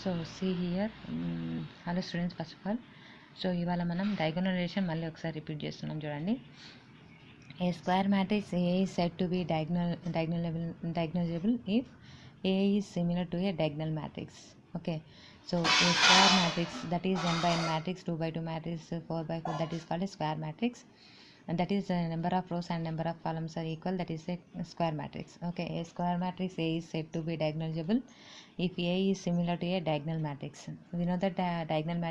So see here. Hello students, first of all ఇవాళ మనం diagonal relation మళ్ళీ ఒకసారి రిపీట్ చేస్తున్నాం. చూడండి, a square matrix A is said to be diagonalizable if A is similar to a diagonal matrix. Okay, so a square matrix, that is n by n matrix, 2 by 2 matrix, 4 by 4, that is called a square matrix, and that is number of rows and number of columns are equal, that is a square matrix. Okay, a square matrix A is said to be diagonalizable if A is similar to a diagonal matrix. We know that diagonal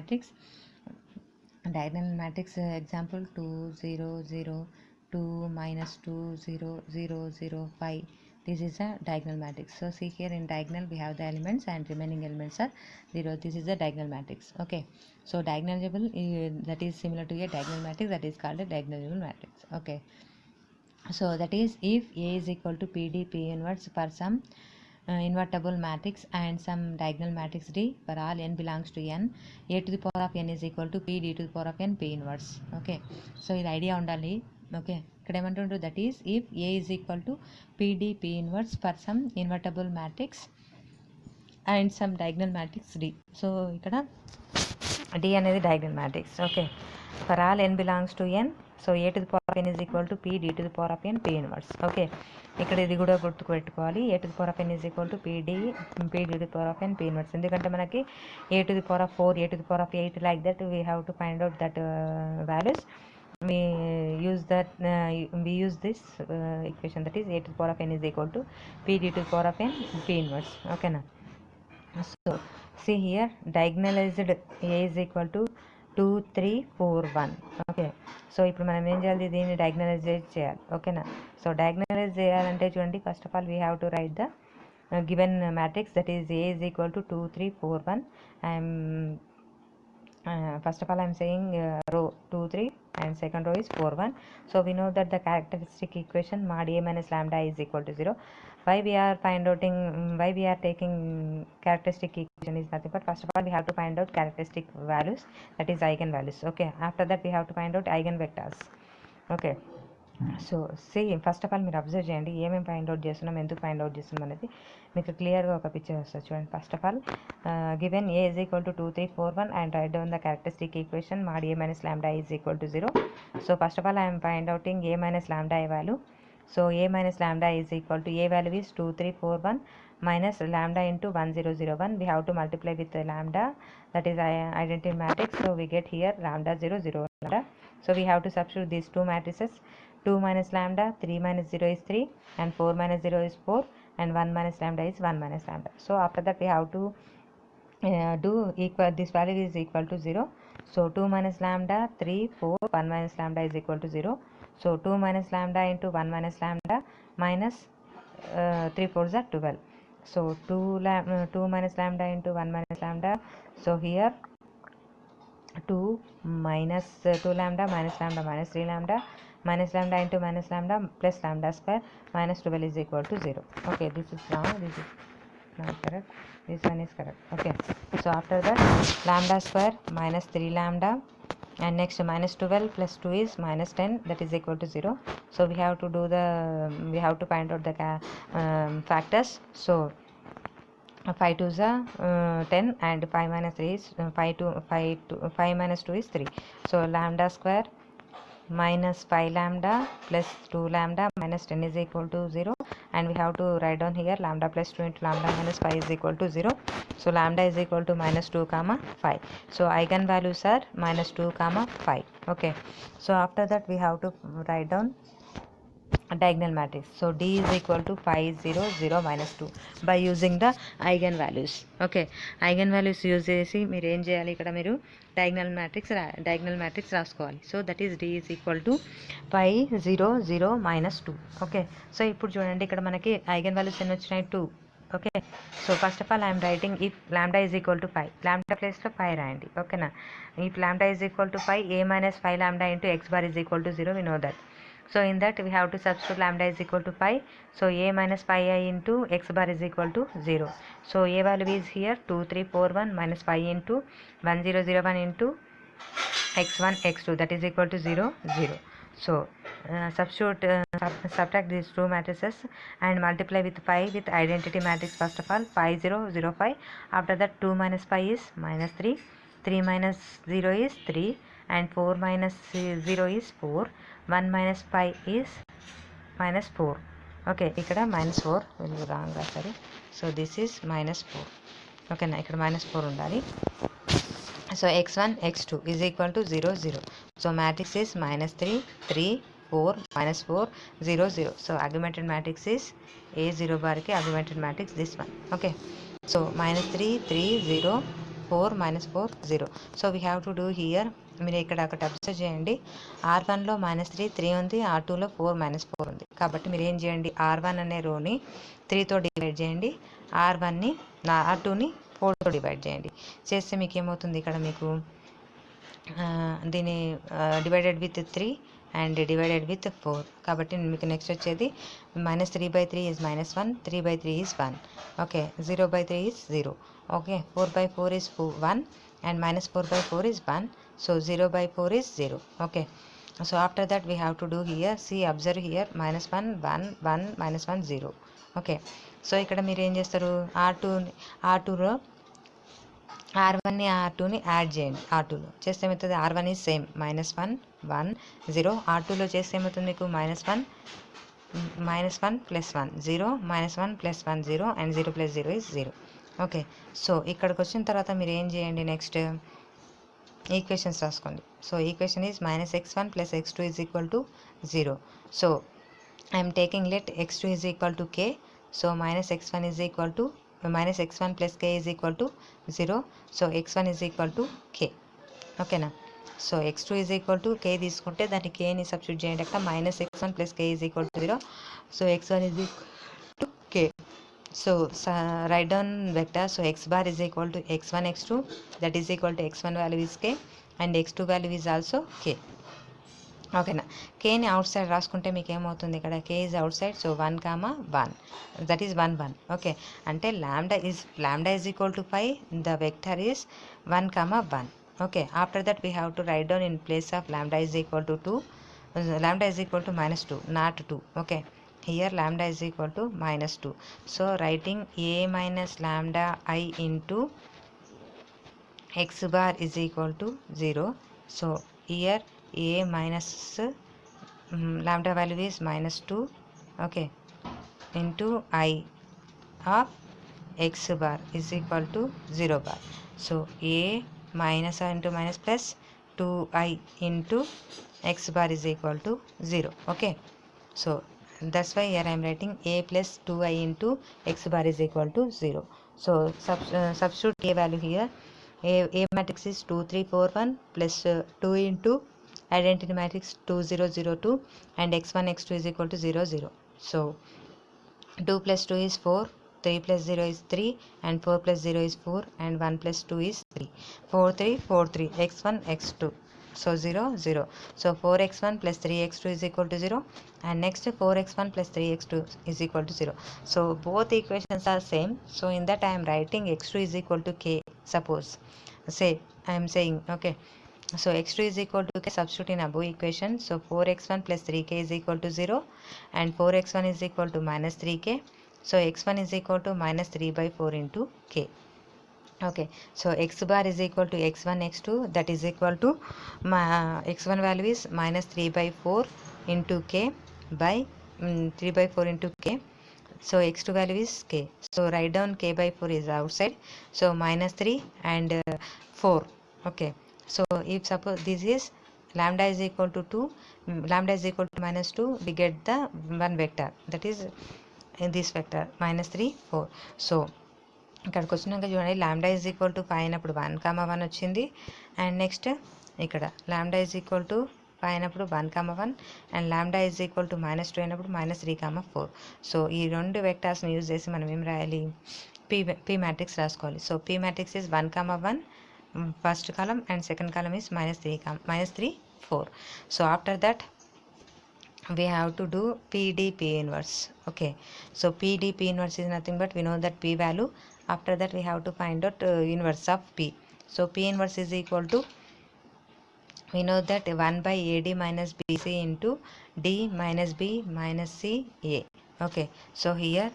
matrix example 2 0 0 2 minus 2 0 0 0 5. This is a diagonal matrix. So see here, in diagonal we have the elements and remaining elements are 0. This is a diagonal matrix. Okay, so diagonalizable, that is similar to a diagonal matrix, that is called a diagonalizable matrix. Okay, so that is if A is equal to PD P inverse for some invertible matrix and some diagonal matrix D for all n belongs to n, A to the power of n is equal to P D to the power of n P inverse. Okay, so ఇది idea ఉండాలి. Okay, ఇక్కడ ఏమంటుండ్రు, that is if A is equal to PD P inverse for some invertible matrix and some diagonal matrix D. So ఇక్కడ D అనేది diagonal matrix. Okay, for all n belongs to n, so A to the power of n is equal to P D to the power of n P inverse. Okay, ఇక్కడ ఇది కూడా గుర్తుపెట్టుకోవాలి, A to the power of n is equal to P D to the power of n P inverse. ఎందుకంటే మనకి A to the power of 4, A to the power of 8, like that we have to find out that values. We use this equation, that is A to the power of n is equal to P D to the power of n P inverse. Okay na. So see here, diagonalized A is equal to 2 3 4 1. Okay, so ఇప్పుడు మనం ఏం చేయాలి, దీన్ని డయాగ్నలైజ్ చేయాలి. ఓకేనా, so డయాగ్నలైజ్ చేయాలంటే చూడండి, first of all we have to right the given matrix, that is A is equal to 2 3 4 1. First of all I am saying row 2 3 and second row is 4 1. So we know that the characteristic equation mod A minus lambda is equal to 0. Why we are taking characteristic equation is nothing but, first of all we have to find out characteristic values, that is eigenvalues. Okay, after that we have to find out eigenvectors. Okay, so first of all మీరు observe చేయండి, ఏమేమి find out చేస్తున్నాం, ఎందుకు find out చేస్తున్నాం అనేది మీకు క్లియర్గా ఒక పిక్చర్ వస్తుంది. చూడండి, first of all given A is equal to 2 3 4 1 and write down the characteristic equation mod A minus lambda is equal to 0. So first of all I am find outing A minus lambda value. So A minus lambda is equal to, A value is 2 3 4 1 minus lambda into 1 0 0 1. We have to multiply with the lambda, that is identity matrix. So we get here lambda 0 0 lambda. So we have to substitute these two matrices. 2 minus lambda, 3 minus 0 is 3, and 4 minus 0 is 4, and 1 minus lambda is 1 minus lambda. So after that we have to do equal, this value is equal to 0. So 2 minus lambda 3 4, 1 minus lambda is equal to 0. So 2 minus lambda into 1 minus lambda minus 3 4s are 12. So 2 minus lambda into 1 minus lambda. So here 2 minus 2 lambda minus lambda minus 3 lambda minus lambda into minus lambda plus lambda square minus 12 is equal to 0. Okay, this is wrong, this is not correct, this one is correct. Okay, so after that lambda square minus 3 lambda, and next minus 12 plus 2 is minus 10, that is equal to 0. So we have to find out the factors. So 5 2s are 10 and 5 minus 3 is 5 minus 2 is 3. So lambda square minus 5 lambda plus 2 lambda minus 10 is equal to 0, and we have to write down here lambda plus 2 into lambda minus 5 is equal to 0. So lambda is equal to minus 2 comma 5. So eigenvalues are minus 2 comma 5. Okay, so after that we have to write down diagonal matrix. So D is equal to 5 0 0 minus 2 by using the eigenvalues. Okay, eigenvalues use చేసి మీరు ఏం చేయాలి, ఇక్కడ మీరు diagonal matrix రాసుకోవాలి. So that is D is equal to 5 0 0 minus 2. Okay, so ఇప్పుడు చూడండి, ఇక్కడ మనకి eigenvalues ఎన్ని వచ్చినాయి, 2. Okay, so first of all I'm writing if lambda is equal to 5, lambda ప్లేస్లో 5 రాయండి. ఓకేనా, if lambda is equal to 5, A minus 5 lambda into x bar is equal to 0, we know that. So in that we have to substitute lambda is equal to 5. So A minus 5i into x bar is equal to 0. So A value is here 2 3 4 1 minus 5 into 1 0 0 1 into x1 x2, that is equal to 0 0. So subtract these two matrices and multiply with 5 with identity matrix. First of all, 5 0 0 5. After that, 2 minus 5 is minus 3, 3 minus 0 is 3, and 4 minus 0 is 4, 1 minus 5 is minus 4. Okay, ikkada minus 4 will be wrong sorry. So this is minus 4. Okay na, ikkada minus 4 undali. So x1 x2 is equal to 0 0. So matrix is minus 3 3 4 minus 4 0 0. So augmented matrix is A0 bar ki augmented matrix this one. Okay, so minus 3 3 0 4 minus 4 0. So we have to do here, మీరు ఇక్కడ ఒకటి observe చేయండి. R1లో minus 3 3 ఉంది, R2లో 4 minus 4 ఉంది. కాబట్టి మీరు ఏం చేయండి, R1 అనే రోని 3తో డివైడ్ చేయండి, R1ని R2ని 4తో డివైడ్ చేయండి. చేస్తే మీకు ఏమవుతుంది, ఇక్కడ మీకు దీని divided with 3 and divided with 4. కాబట్టి మీకు నెక్స్ట్ వచ్చేది minus 3/3 is minus 1, 3/3 is 1. Okay, 0/3 is 0. Okay, 4/4 is 1 and minus 4/4 is 1. So 0/4 is 0. Okay, so after that we have to do here, see, observe here, minus 1 1 1 minus 1 0. Okay, so ఇక్కడ మీరు ఏం చేస్తారు, R2లో R1ని R2ని add చేయండి. R2లో చేస్తే ఏమవుతుంది, R1 is same minus 1 1 0. R2లో చేస్తే ఏమవుతుంది మీకు minus 1 plus 1 0, minus 1 plus 1 0 and 0 plus 0 is 0. Okay, so ఇక్కడికి వచ్చిన తర్వాత మీరు ఏం చేయండి, నెక్స్ట్ ఈక్వేషన్స్ రాసుకోండి. So equation is minus x1 plus x2 is equal to 0. So I'm taking let x2 is equal to k. So minus x1 is equal to minus x1 plus k is equal to 0. So x1 is equal to k. ఓకేనా, so x2 is equal to k తీసుకుంటే దాన్ని kని substitute చేయండి అక్కడ, minus x1 plus k is equal to 0. So x1 is equal to k. So write down vector. So x bar is equal to x1 x2, that is equal to x1 value is k and x2 value is also k. ఓకేనా, కేని out side రాసుకుంటే మీకు ఏమవుతుంది, ఇక్కడ K is outside. So 1 1, that is 1 1. Okay, అంటే lambda is equal to 5, the vector is 1 1. Okay, after that we have to write down in place of lambda is equal to 2, lambda is equal to -2, not 2. Okay, here lambda is equal to -2. So writing a minus lambda I into x bar is equal to 0. So here a minus lambda value is -2, okay, into I of x bar is equal to 0 bar. So a minus into minus plus 2i into x bar is equal to 0. Okay, so that's why here I am writing a plus 2i into x bar is equal to 0. So substitute a value here. A matrix is 2 3 4 1 plus 2 into identity matrix 2 0 0 2 and x1 x2 is equal to 0 0. So 2 plus 2 is 4, 3 plus 0 is 3 and 4 plus 0 is 4 and 1 plus 2 is 3. 4 3 4 3, x1 x2. So 0 0. So 4x1 plus 3x2 is equal to 0 and next 4x1 plus 3x2 is equal to 0. So both equations are same. So in that I am writing x2 is equal to k. Suppose say I am saying, okay, so x2 is equal to k, substitute in above equation. So 4x1 plus 3k is equal to 0 and 4x1 is equal to minus 3k. So x1 is equal to minus 3/4 into k. Okay, so x bar is equal to x1 x2, that is equal to x1 value is minus 3/4 into k by 3/4 into k. So x2 value is k. So write down k/4 is outside. So minus 3 and 4. Okay, so if suppose this is lambda is equal to 2, lambda is equal to -2, we get the one vector, that is in this vector -3 4. So ఇక్కడికి వచ్చినాక చూడండి, lambda is equal to 5 అయినప్పుడు 1 1 వచ్చింది and next ఇక్కడ lambda is equal to 5 అయినప్పుడు 1 1 and lambda is equal to -2 అయినప్పుడు -3 4. So ఈ రెండు వెక్టార్స్ని యూజ్ చేసి మనం ఏం రాయాలి, పీ మ్యాట్రిక్స్ రాసుకోవాలి. So P matrix is 1 1 first column and second column is -3 4. So after that we have to do PDP inverse. Okay, so PDP inverse is nothing but we know that P value. After that we have to find out inverse of P. So P inverse is equal to we know that 1 by AD minus BC into D minus B minus C A. Okay, so here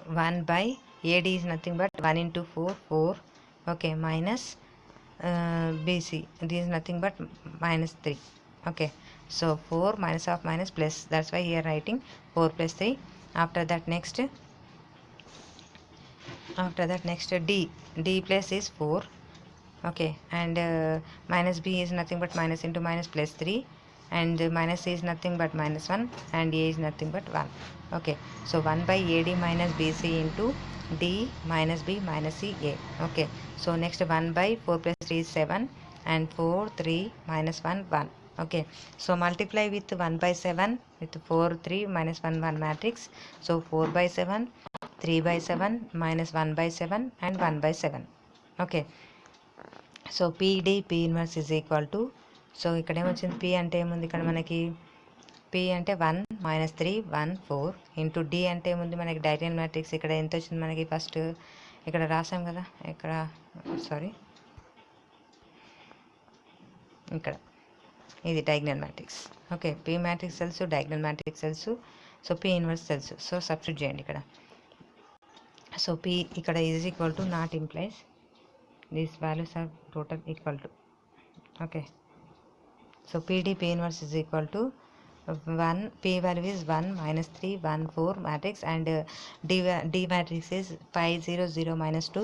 1 by AD is nothing but 1 into 4, 4. Okay, minus BC, this is nothing but minus 3. Okay, so 4 minus of minus plus, that's why here writing 4 plus 3. After that next D plus is 4. Okay, and minus B is nothing but minus into minus plus 3, and minus C is nothing but minus 1, and A is nothing but 1. Okay, so 1 by AD minus BC into D minus B minus C A. Okay, so next 1 by 4 plus 3 is 7, and 4 3 minus 1 1. Okay, so multiply with 1 by 7 with 4 3 minus 1 1 matrix. So 4 by 7, 3 by 7 minus 1 by 7 and 1 by 7. Okay, so PD P inverse is equal to, so ఇక్కడ ఏమొచ్చింది P అంటే ఏముంది ఇక్కడ మనకి, P అంటే 1 minus 3 1 4 into D అంటే ఏముంది మనకి డయాగ్నల్ మ్యాట్రిక్స్. ఇక్కడ ఎంత వచ్చింది మనకి ఫస్ట్ ఇక్కడ రాసాం కదా, ఇక్కడ సారీ ఇక్కడ ఇది diagonal matrix. Okay, P matrix తెలుసు, డయాగ్నల్ మ్యాట్రిక్స్ తెలుసు, సో పీ ఇన్వర్స్ తెలుసు. సో సబ్స్టిట్యూట్ చేయండి ఇక్కడ. సో పీ ఇక్కడ is equal to not implies these values are total equal to. Okay, so PD P inverse is equal to 1, P value is 1 minus 3 1 4 matrix, and D matrix is 5 0 0 minus 2,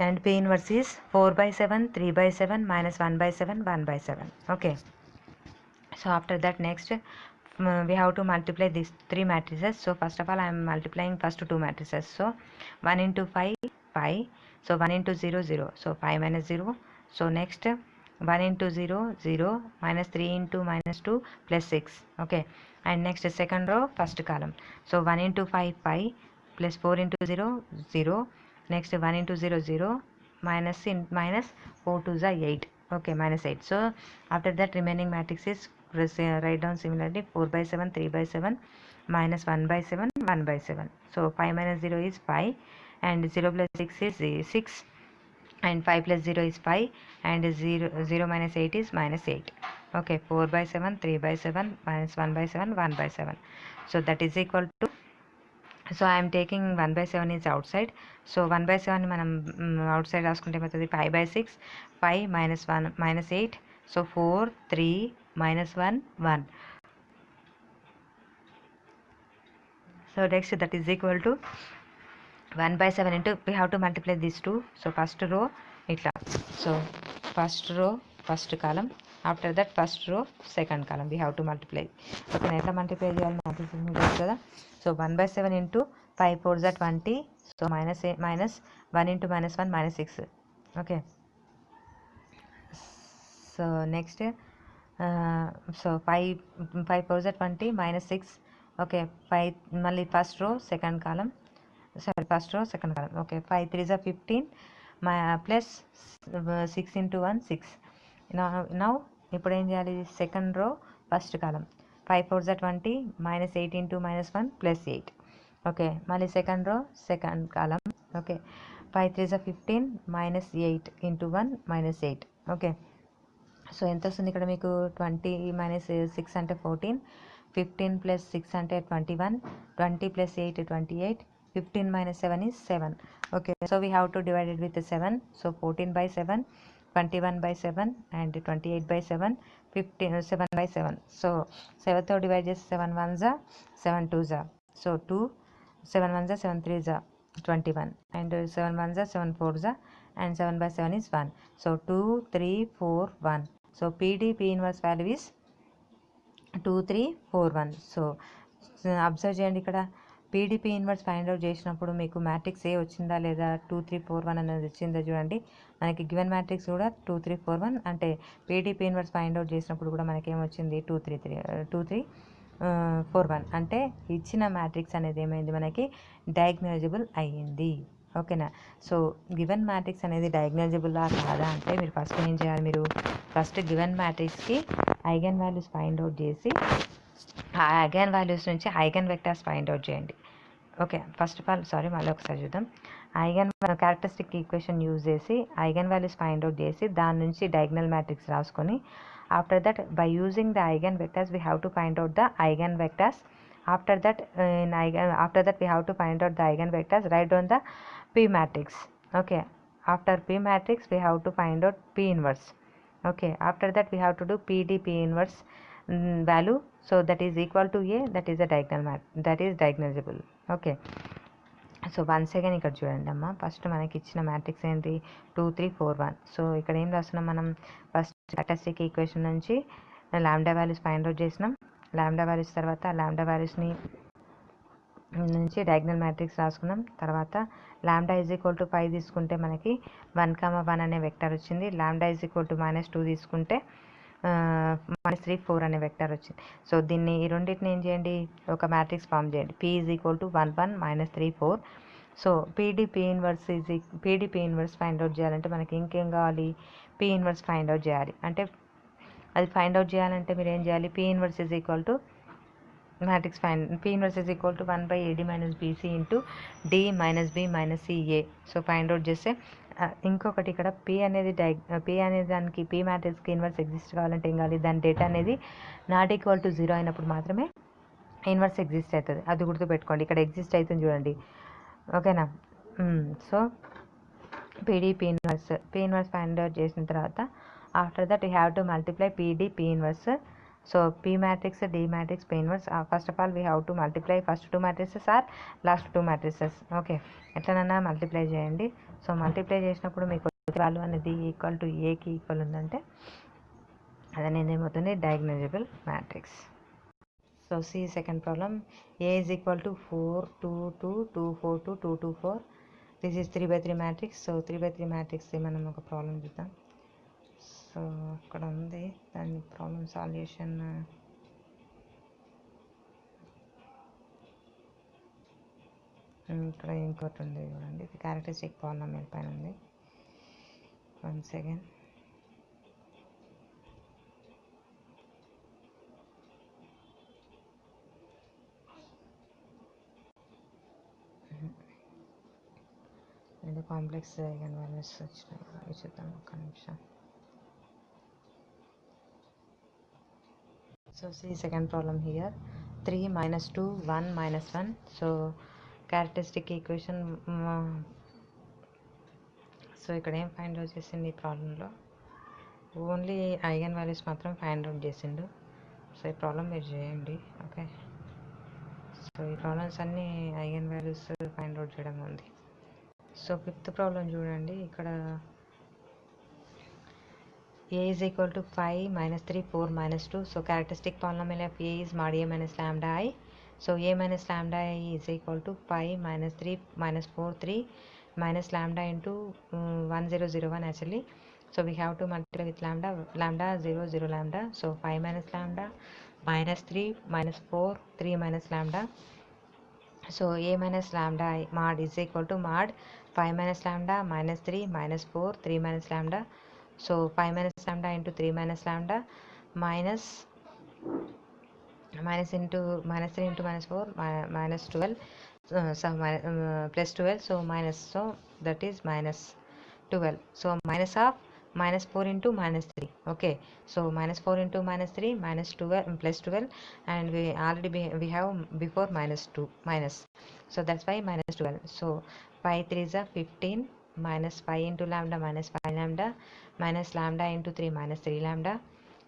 and P inverse is 4 by 7 3 by 7 minus 1 by 7 1 by 7. Okay, so after that next we have to multiply these 3 matrices. So first of all I am multiplying first 2 matrices. So 1 into 5 5, so 1 into 0 0, so 5 minus 0. So next 1 into 0 0 minus 3 into minus 2 plus 6. Okay, and next second row first column. So 1 into 5 5 plus 4 into 0 0. Next 1 into 0 0 minus 4 to the 8. Okay, minus 8. So after that remaining matrix is write down similarly 4 by 7 3 by 7 minus 1 by 7 1 by 7. So 5 minus 0 is 5, and 0 plus 6 is 6, and 5 plus 0 is 5, and 0 minus 8 is minus 8. Okay, 4 by 7 3 by 7 minus 1 by 7 1 by 7. So that is equal to, so I am taking 1 by 7 is outside. So 1 by 7 మనం outside రాసుకుంటే ఏమవుతుంది 5 by 6 5 minus 1 minus 8. So 4 3 minus 1 1. So next that is equal to 1 by 7 into, we have to multiply these two. So first row itla, so first row first column, after that first row second column we have to multiply. Okay, ఎట్లా multiply చేయాలి matrix తెలుసు కదా. So 1 by 7 into 5 4s are 20, so minus 1 into minus 1 minus 6. Okay, so next so 5 4s are 20 minus 6. Okay, 5 మళ్ళీ first row second column, sorry first row second column. Okay, 5 3s are 15 plus 6 into 1 6. Now ఇప్పుడు ఏం చేయాలి, second row first column 5 4s are 20 minus 8 into minus 1 plus 8. Okay, మళ్ళీ second row second column. Okay, 5 3s are 15 minus 8 into 1 minus 8. Okay, so ఎంత వస్తుంది ఇక్కడ మీకు 20 minus 6 అంటే 14, 15 plus 6 అంటే 21, 20 plus 8 28, 15 minus 7 is 7. Okay, so we have to divide it with 7. So 14 by 7, 21 by 7, and 28 by 7, 7 by 7. So 7 తో divide చేసి 7 1s are 7 2s are, so 2, 7 1s are 7 3s are 21, and 7 1s are 7 4s are, and 7 by 7 is 1. So 2 3 4 1. So PD P inverse value is 2 3 4 1. So observe చేయండి ఇక్కడ PDP inverse find out చేసినప్పుడు మీకు matrix ఏ వచ్చిందా లేదా 2 3 4 1 అనేది వచ్చిందా చూడండి. మనకి గివెన్ మ్యాట్రిక్స్ కూడా 2 3 4 1, అంటే పీడిపి ఇన్వర్స్ ఫైండ్ అవుట్ చేసినప్పుడు కూడా మనకి ఏమొచ్చింది 2 3 4 1, అంటే ఇచ్చిన మ్యాట్రిక్స్ అనేది ఏమైంది మనకి డయాగ్నలైజబుల్ అయ్యింది. ఓకేనా, సో గివెన్ మ్యాట్రిక్స్ అనేది డయాగ్నలైజబుల్లా కాదా అంటే మీరు ఫస్ట్ ఏం చేయాలి, మీరు ఫస్ట్ గివెన్ మ్యాట్రిక్స్కి ఐగన్ వాల్యూస్ ఫైండ్ అవుట్ చేసి ఆ ఐగన్ వాల్యూస్ నుంచి ఐగన్ వెక్టర్స్ ఫైండ్ అవుట్ చేయండి. Okay, first of all sorry మళ్ళీ ఒకసారి చూద్దాం. ఐగన్ క్యారెక్టరిస్టిక్ ఈక్వేషన్ యూజ్ చేసి ఐగన్ వాల్యూస్ ఫైండ్ అవుట్ చేసి దాని నుంచి డయాగ్నల్ మ్యాట్రిక్స్ రాసుకొని after that by using the eigen vectors we have to find out the eigen vectors. After that we have to find out the eigenvectors, write down the P matrix. Okay, after P matrix we have to find out P inverse. Okay, after that we have to do PD P inverse value, so that is equal to A, that is a that is diagonalizable. Okay, so once again ఇక్కడ చూడండి అమ్మ, first మనకి ఇచ్చిన matrix ఏంటి 2 3 4 1. So ఇక్కడ ఏం రాస్తున్నాం మనం, ఫస్ట్ క్యారెక్టరిస్టిక్ ఈక్వేషన్ నుంచి లాంబ్డా వాల్యూస్ ఫైండ్ అవుట్ చేసినాం. లాంబ్డా వాల్యూస్ తర్వాత లాంబ్డా వాల్యూస్ని నుంచి డయాగ్నల్ మ్యాట్రిక్స్ రాసుకున్నాం. తర్వాత లాంబ్డా ఈజ్ ఈక్వల్ టు 5 తీసుకుంటే మనకి 1, 1 అనే వెక్టర్ వచ్చింది. లాంబ్డా ఈజ్ ఈక్వల్ టు -2 తీసుకుంటే -3 4 అనే వెక్టర్ వచ్చింది. సో దీన్ని ఈ రెండింటిని ఏం చేయండి, ఒక మ్యాట్రిక్స్ ఫామ్ చేయండి. P is equal to 1 1 -3 4. So P inverse find out చేయాలంటే మనకి ఇంకేం కావాలి, P ఇన్వర్స్ ఫైండ్ అవుట్ చేయాలి. అంటే అది ఫైండ్ అవుట్ చేయాలంటే మీరు ఏం చేయాలి, P inverse is equal to matrix P inverse is equal to 1/AD - BC into D - B - CA. So find out చేస్తే ఇంకొకటి ఇక్కడ P అనేది దానికి P మ్యాట్రిక్స్కి ఇన్వర్స్ ఎగ్జిస్ట్ కావాలంటే ఏం కావాలి, దాని డేటా అనేది ≠ 0 అయినప్పుడు మాత్రమే ఇన్వర్స్ ఎగ్జిస్ట్ అవుతుంది. అది గుర్తుపెట్టుకోండి, ఇక్కడ ఎగ్జిస్ట్ అవుతుంది చూడండి. ఓకేనా. So P inverse find out చేసిన తర్వాత after that you have to multiply P inverse. So P matrix, D matrix, P inverse. First of all we have to multiply first 2 matrices or last 2 matrices. Okay, ఎట్లనన్నా multiply చేయండి. So multiply చేసినప్పుడు మీకు value అనేది equal to ఏకి equal ఉందంటే అదనేది ఏమవుతుంది, diagonalizable matrix. So see second problem, A is equal to 4 2 2 2 4 2 2 2 4. This is 3/3 matrix. So 3/3 మ్యాట్రిక్స్ది మనం ఒక ప్రాబ్లం చూద్దాం. సో ఇక్కడ ఉంది, దాని ప్రాబ్లం సాల్యూషన్ ఇక్కడ ఇంకోటి ఉంది చూడండి. ఇది క్యారెక్టరిస్టిక్ పాలినామియల్ పైన ఉంది. వన్స్ అగైన్ రెండు కాంప్లెక్స్ ఐగన్ వాల్యూస్ వచ్చినాయి, అవి చూద్దాం ఒక్క నిమిషం. So see second problem here, 3 - 2 1 - 1. So characteristic equation. So ఇక్కడ ఏం ఫైండ్ అవుట్ చేసింది ఈ ప్రాబ్లంలో, ఓన్లీ ఐగన్ వాల్యూస్ మాత్రం ఫైండ్ అవుట్ చేసిండు. సో ఈ ప్రాబ్లం మీరు చేయండి. ఓకే, సో ఈ ప్రాబ్లమ్స్ అన్నీ ఐగన్ వాల్యూస్ ఫైండ్ అవుట్ చేయడం ఉంది. సో ఫిఫ్త్ ప్రాబ్లం చూడండి. ఇక్కడ A is equal to 5 - 3 4 - 2. So characteristic polynomial of A is mod A minus lambda I. So A minus lambda I is equal to 5 - 3 - 4 3 minus lambda into 1 0 0 1 actually. So we have to multiply with lambda 0 0 lambda. So 5 minus lambda minus 3 minus 4 3 minus lambda. So A minus lambda I mod is equal to mod 5 minus lambda minus 3 minus 4 3 minus lambda. So 5 minus lambda into 3 minus lambda minus into minus 3 into minus 4 minus 12. Plus 12. So minus, so that is minus 12. So minus of minus 4 into minus 3. Okay, so minus 4 into minus 3 minus 12 plus 12, and we already we have before minus 2 minus, so that's why minus 12. So 5 3s are 15 minus 5 into lambda minus 5 lambda minus lambda into 3 minus 3 lambda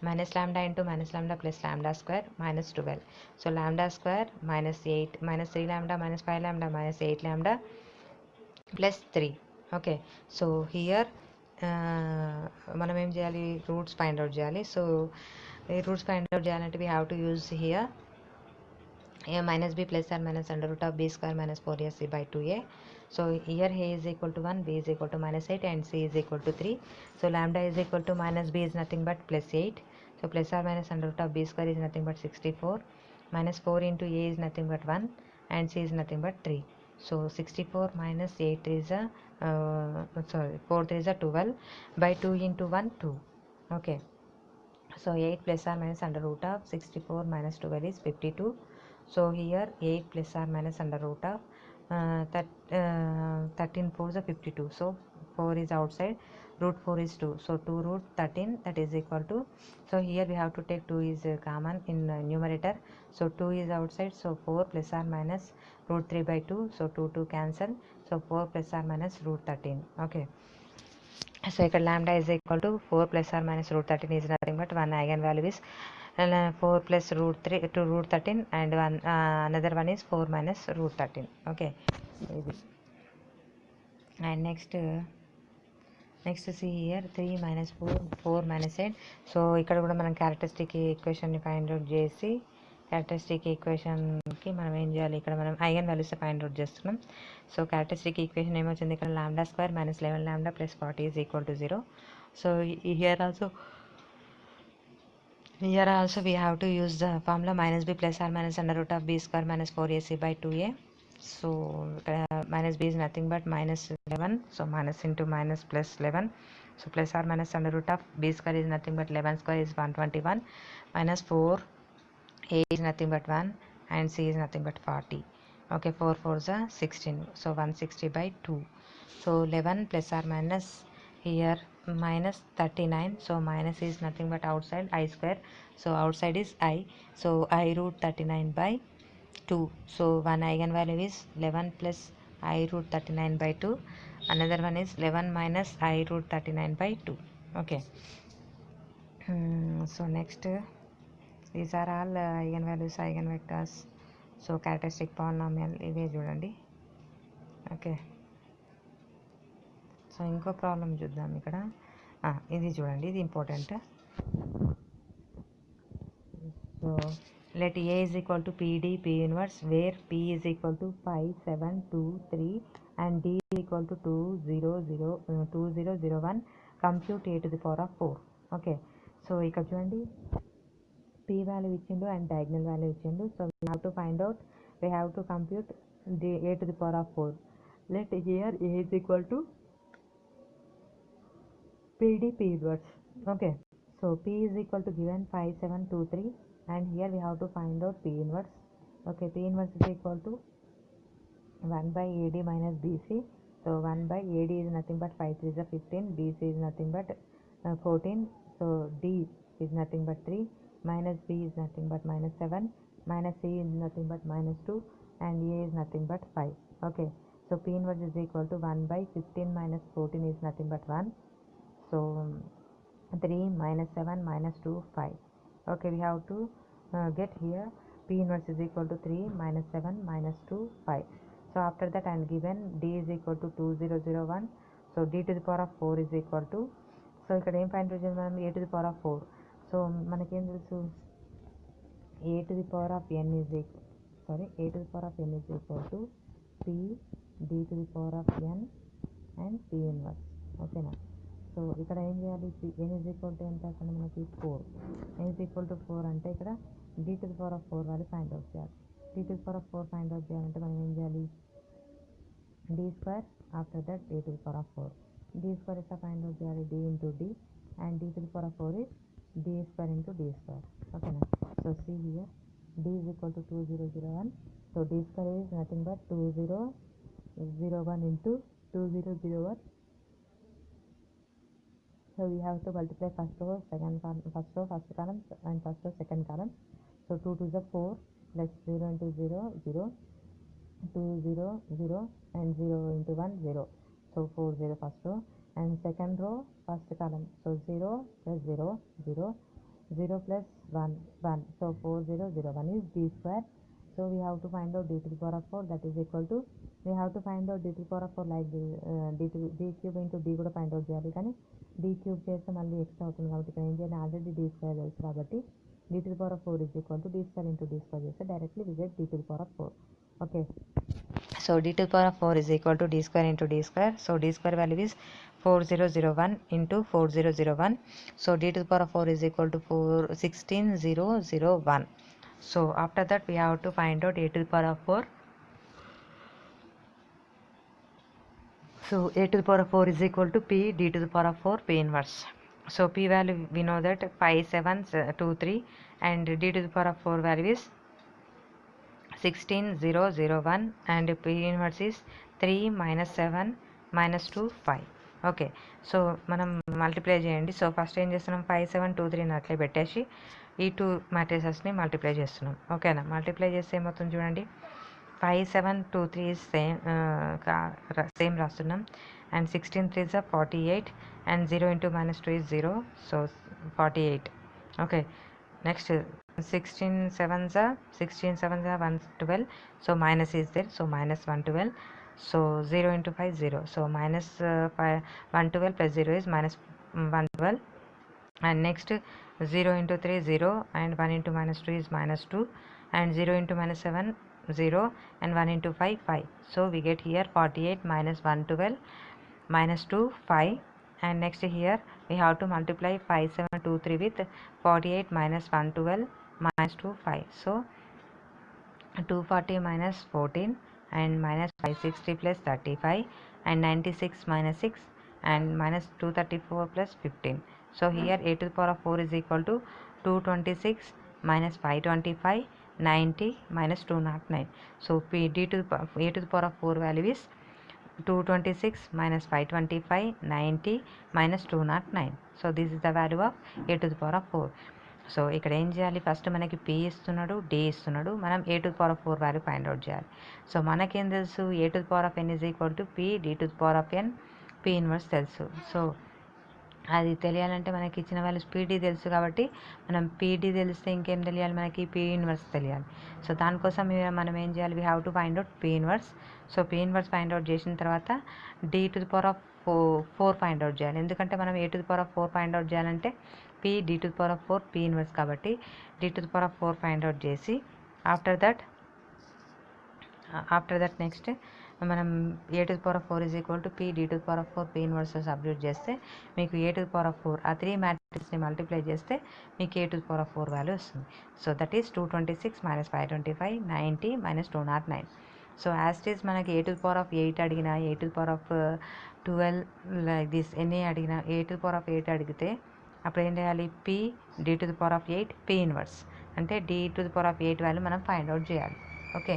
minus lambda into minus lambda plus lambda square minus 12. So lambda square minus 8 minus 3 lambda minus 5 lambda minus 8 lambda plus 3. Okay, so here మనం ఏం చేయాలి, roots find out చేయాలి. So ఈ roots find out చేయాలంటే we have to use here a minus b plus or minus under root of b square minus 4ac by 2a. So here a is equal to 1, b is equal to minus 8, and c is equal to 3. So lambda is equal to minus b is nothing but plus 8. So plus or minus under root of b square is nothing but 64. Minus 4 into a is nothing but 1, and c is nothing but 3. So 64 minus 8 is a 4 3 is a 12 by 2 into 1 2. Okay, so 8 plus or minus under root of 64 minus 12 is 52. So here 8 plus or minus under root of 13 4s are 52, so 4 is outside, root 4 is 2, so 2 root 13, that is equal to, so here we have to take 2 is common in numerator, so 2 is outside, so 4 plus or minus root 3 by 2, so 2 cancel, so 4 plus or minus root 13. Okay, so ఇక్కడ lambda is equal to 4 plus or minus root 13 is nothing but one eigenvalue is 4 plus root 3 to root 13, and one another one is 4 minus root 13. Okay, and next see here 3 minus 4 4 minus 8. So ఇక్కడ కూడా మనం characteristic ఈక్వేషన్ని find out చేసి, characteristic ఈక్వేషన్కి మనం ఏం చేయాలి, ఇక్కడ మనం ఐగన్ వాల్యూస్ ఫైండ్ అవుట్ చేస్తున్నాం. సో క్యారెక్టరిస్టిక్ ఈక్వేషన్ ఏమొచ్చింది, ఇక్కడ lambda square minus 11 lambda plus 40 is equal to 0. So here also we have to use the formula minus b plus or minus under root of b square minus 4ac by 2a. So minus b is nothing but minus 11, so minus into minus plus 11, so plus or minus under root of b square is nothing but 11 square is 121 minus 4 a is nothing but 1 and c is nothing but 40. Okay, 4 4s are 16, so 160 by 2. So 11 plus or minus here minus 39, so minus is nothing but outside I square, so outside is I, so I root 39 by 2. So one eigenvalue is 11 plus I root 39 by 2, another one is 11 minus I root 39 by 2. Okay, so next these are all eigenvalues, eigenvectors, so characteristic polynomial ఇవే చూడండి. Okay, so ఇంకో problem చూద్దాం. ఇక్కడ ఇది చూడండి, ఇది important. So let A is equal to PD P inverse, where P is equal to 5 7 2 3 and D is equal to 2 0 0 2 0 0 1. Compute A to the power of 4. Okay, so ఇక్కడ చూడండి P value ఇచ్చిండు and diagonal value ఇచ్చిండు, so we have to find out, we have to compute the A to the power of 4. Let here A is equal to PD P inverse. Okay, so P is equal to given 5 7 2 3, and here we have to find out P inverse. Okay, P inverse is equal to 1 by AD minus BC. So 1 by AD is nothing but 5 3 is 15, BC is nothing but 14, so D is nothing but 3, minus B is nothing but minus 7, minus C is nothing but minus 2, and A is nothing but 5. Okay, so P inverse is equal to 1 by 15 minus 14 is nothing but 1, so 3 minus 7 minus 2 5. Okay, we have to get here P inverse is equal to 3 minus 7 minus 2 5. So after that I am given D is equal to 2001, so D to the power of 4 is equal to, so ఇక్కడ ఏం find out చేద్దాం, A to the power of 4. So మనకేం తెలుసు, A to the power of n is equal, A to the power of n is equal to P D to the power of n and P inverse. ఓకేనా, so ఇక్కడ ఏం చేయాలి, n is equal to ఎంత అక్కడ మనకి 4, n is equal to 4 అంటే ఇక్కడ D to the power of 4 value find out చేయాలి. D to the power of 4 find out చేయాలంటే మనం ఏం చేయాలి, D square, after that A to the power of 4, D square ఇట్లా ఫైండ్ అవుట్ చేయాలి, D into D, and D to the power of 4 is D square into D square. ఓకేనా, so see here D is equal to 2001, so D square is nothing but 2001 into 2001. So we have to multiply first row, first column and first row, second column. So 2 to the 4 plus 0 into 0 0, 2 0 0 and 0 into 1 0. So 4 0 first row, and second row first column. So 0 plus 0 0, 0 plus 1 1. So 4 0 0 1 is D square. So we have to find out D to the power of 4, that is equal to, we have to find out D to the power of 4 like D cube into D కూడా find out చేయాలి, కానీ D cube చేస్తే మళ్ళీ extra అవుతుంది కాబట్టి ఇక్కడ ఏం చేయాలి, ఆల్రెడీ D square తెలుసు కాబట్టి D to the power of 4 is equal to D square into D square చేస్తే directly we get D to the power of 4. Okay, so D to the power of 4 is equal to D square into D square, so D square value is 4001 into 4001, so D to the power of 4 is equal to 16001. So after that we have to find out A to the power of 4. So A to the power of 4 is equal to P D to the power of 4 P inverse. So P value we know that 5 7 2 3, and D to the power of 4 value is 16001 and P inverse is 3 minus 7 minus 2 5. Okay, so మనం multiply చేయండి. So first ఏం చేస్తున్నాం, 5 7 2 3 అట్లే పెట్టేసి ఈ two మ్యాట్రిసెస్ని multiply చేస్తున్నాం. ఓకేనా, multiply చేస్తే ఏమవుతుంది చూడండి, 5 7 2 3 సేమ్ రాస్తున్నాం. And 16 3 48 and 0 into minus 2 is 0, so 48. Okay, next 16 7s are 112, so minus is there, so minus 112, so 0 into 5 0, so minus 112 plus 0 is minus 112. And next 0 into 3 0 and 1 into minus 2 is minus 2, and 0 into minus 7 0 and 1 into 5 5, so we get here 48 minus 112 minus 2 5. And next here we have to multiply 5 7 2 3 with 48 minus 112 minus 2 5, so 240 minus 14 and minus 560 plus 35 and 96 minus 6 and minus 234 plus 15. So here a to the power of 4 is equal to 226 minus 525 90 minus 209. So a to the power of 4 value is 226 minus 525 90 minus 209. So this is the value of a to the power of 4. So ఇక్కడ ఏం చేయాలి, first మనకి P ఇస్తున్నాడు, D ఇస్తున్నాడు, మనం A to the power of 4 value find out చేయాలి. So మనకేం తెలుసు, A to the power of N is equal to P, D to the power of N, P inverse తెలుసు. సో అది తెలియాలంటే మనకి ఇచ్చిన వాల్యూస్ పీడీ తెలుసు కాబట్టి మనం పీడీ తెలిస్తే ఇంకేం తెలియాలి, మనకి పి ఇన్వర్స్ తెలియాలి. సో దానికోసం మనం ఏం చేయాలి, we have to find out P inverse. So P inverse find out చేసిన తర్వాత D to the power of 4 find out చేయాలి. ఎందుకంటే మనం A to the power of 4 find out చేయాలంటే P D to the power of 4 P inverse కాబట్టి D to the power of 4 find out చేసి after that next మనం A to the power of 4 is equal to P D to the power of 4 P inverse substitute చేస్తే మీకు A to the power of 4 ఆ 3 మ్యాట్రిక్స్ని multiply చేస్తే మీకు A to the power of 4 value వస్తుంది. So that is 226 minus 525 90 minus 209. So as it is మనకి A to the power of 8 అడిగినా, A to the power of 12 like this ఎన్ని అడిగినా, A to the power of 8 అడిగితే అప్పుడు ఏం చేయాలి, P D to the power of 8 P inverse అంటే D to the power of 8 value మనం find out చేయాలి. ఓకే,